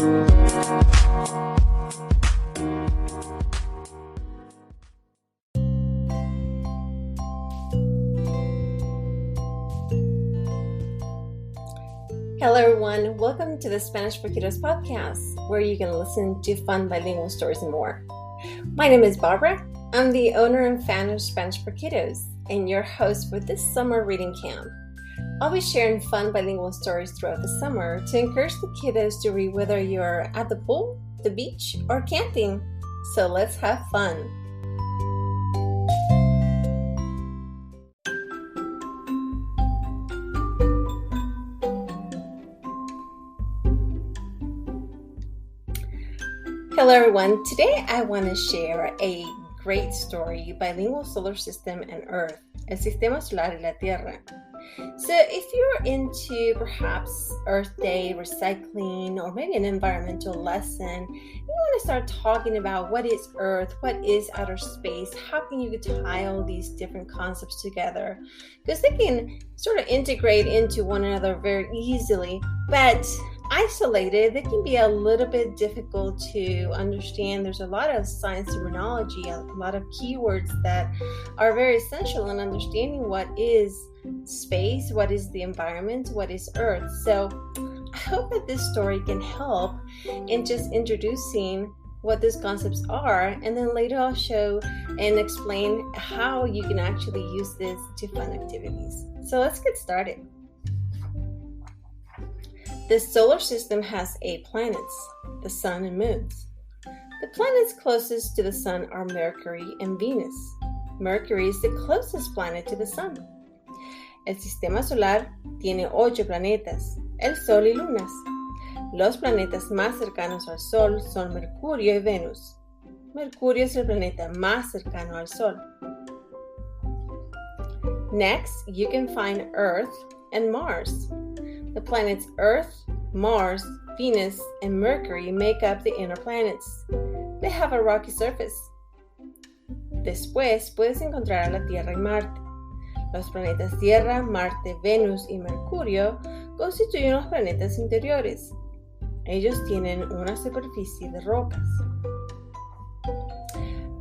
Hello everyone, welcome to the Spanish for Kiddos podcast, where you can listen to fun bilingual stories and more. My name is Barbara. I'm the owner and fan of Spanish for Kiddos and your host for this summer reading camp. I'll be sharing fun bilingual stories throughout the summer to encourage the kiddos to read whether you're at the pool, the beach, or camping. So let's have fun. Hello everyone, today I want to share a great story, Bilingual Solar System and Earth, el Sistema Solar y la Tierra. So if you're into perhaps Earth Day, recycling, or maybe an environmental lesson, you want to start talking about what is Earth, what is outer space, how can you tie all these different concepts together, because they can sort of integrate into one another very easily, but isolated, they can be a little bit difficult to understand. There's a lot of science terminology, a lot of keywords that are very essential in understanding what is space, what is the environment, what is Earth. So I hope that this story can help in just introducing what these concepts are, and then later I'll show and explain how you can actually use this to fun activities. So let's get started. The solar system has 8 planets, the sun and moons. The planets closest to the sun are Mercury and Venus. Mercury is the closest planet to the sun. El sistema solar tiene 8 planetas, el Sol y lunas. Los planetas más cercanos al Sol son Mercurio y Venus. Mercurio es el planeta más cercano al Sol. Next, you can find Earth and Mars. The planets Earth, Mars, Venus, and Mercury make up the inner planets. They have a rocky surface. Después puedes encontrar a la Tierra y Marte. Los planetas Tierra, Marte, Venus y Mercurio constituyen los planetas interiores. Ellos tienen una superficie de rocas.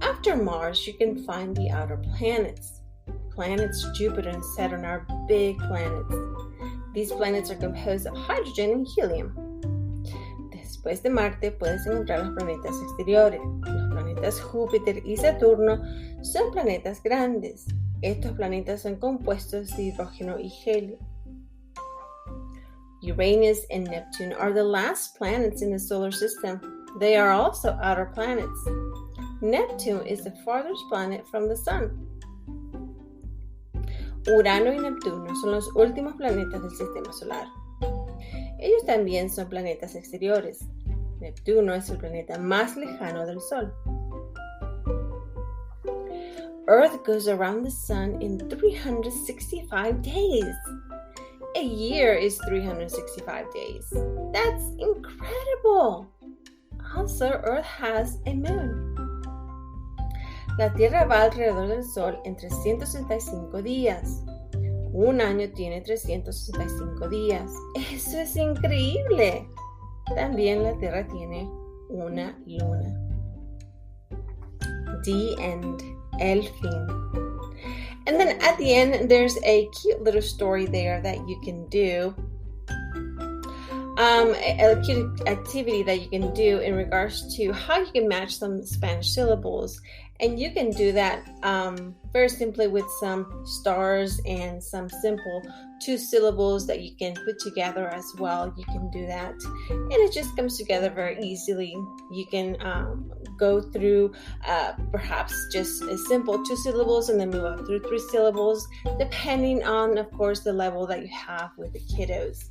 After Mars, you can find the outer planets. Planets Jupiter and Saturn are big planets. These planets are composed of hydrogen and helium. Después de Marte puedes encontrar los planetas exteriores. Los planetas Júpiter y Saturno son planetas grandes. Estos planetas son compuestos de hidrógeno y helio. Uranus and Neptune are the last planets in the solar system. They are also outer planets. Neptune is the farthest planet from the sun. Urano y Neptuno son los últimos planetas del sistema solar. Ellos también son planetas exteriores. Neptuno es el planeta más lejano del Sol. Earth goes around the sun in 365 days. A year is 365 days. That's incredible! Also, Earth has a moon. La Tierra va alrededor del Sol en 365 días. Un año tiene 365 días. ¡Eso es increíble! También la Tierra tiene una luna. The end. El fin. And then at the end, there's a cute little story there that you can do. A cute activity that you can do in regards to how you can match some Spanish syllables. And you can do that very simply with some stars and some simple 2 syllables that you can put together as well. You can do that. And it just comes together very easily. You can go through perhaps just a simple 2 syllables and then move up through 3 syllables, depending on, of course, the level that you have with the kiddos.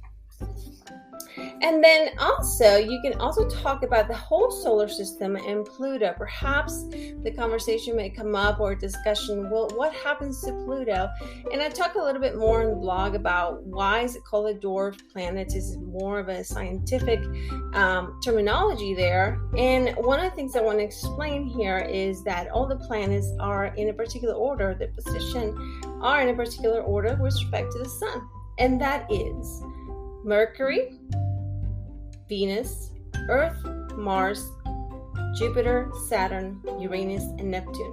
And then also, you can also talk about the whole solar system and Pluto. Perhaps the conversation may come up or discussion, well, what happens to Pluto? And I talk a little bit more in the blog about why is it called a dwarf planet. Is more of a scientific terminology there. And one of the things I want to explain here is that all the planets are in a particular order. The position are in a particular order with respect to the sun. And that is Mercury, Venus, Earth, Mars, Jupiter, Saturn, Uranus, and Neptune.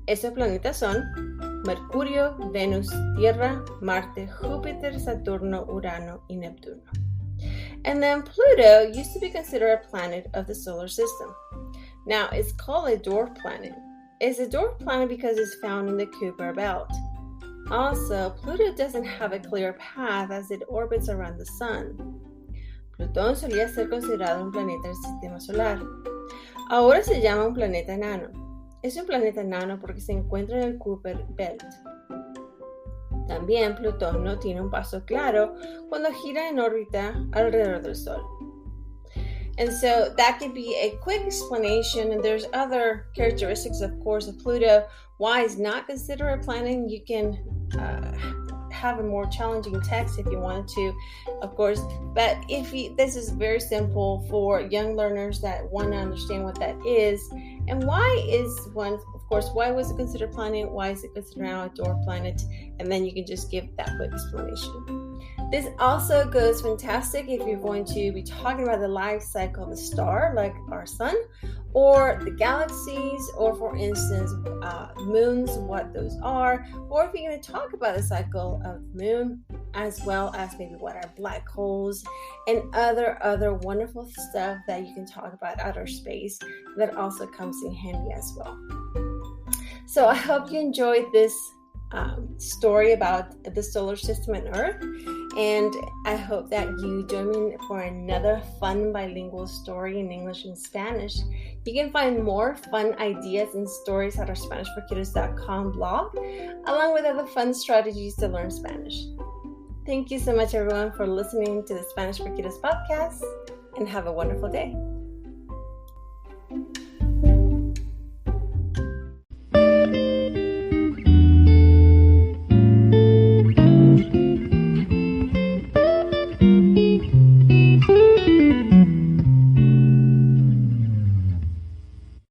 Estos planetas son Mercurio, Venus, Tierra, Marte, Júpiter, Saturno, Urano, y Neptuno. And then Pluto used to be considered a planet of the solar system. Now it's called a dwarf planet. It's a dwarf planet because it's found in the Kuiper belt. Also, Pluto doesn't have a clear path as it orbits around the Sun. Plutón solía ser considerado un planeta del sistema solar. Ahora se llama un planeta enano. Es un planeta enano porque se encuentra en el Kuiper belt. También Plutón no tiene un paso claro cuando gira en órbita alrededor del Sol. And so that could be a quick explanation, and there's other characteristics, of course, of Pluto. Why it's not considered a planet. You can have a more challenging text if you wanted to, of course. But this is very simple for young learners that want to understand what that is. And why was it considered a planet? Why is it considered now a dwarf planet? And then you can just give that quick explanation. This also goes fantastic if you're going to be talking about the life cycle of a star, like our sun, or the galaxies, or for instance, moons, what those are, or if you're going to talk about the cycle of the moon, as well as maybe what are black holes and other wonderful stuff that you can talk about outer space that also comes in handy as well. So I hope you enjoyed this story about the solar system and Earth, and I hope that you join me for another fun bilingual story in English and Spanish. You can find more fun ideas and stories at our SpanishForKiddos.com blog, along with other fun strategies to learn Spanish. Thank you so much, everyone, for listening to the Spanish for Kiddos podcast, and have a wonderful day.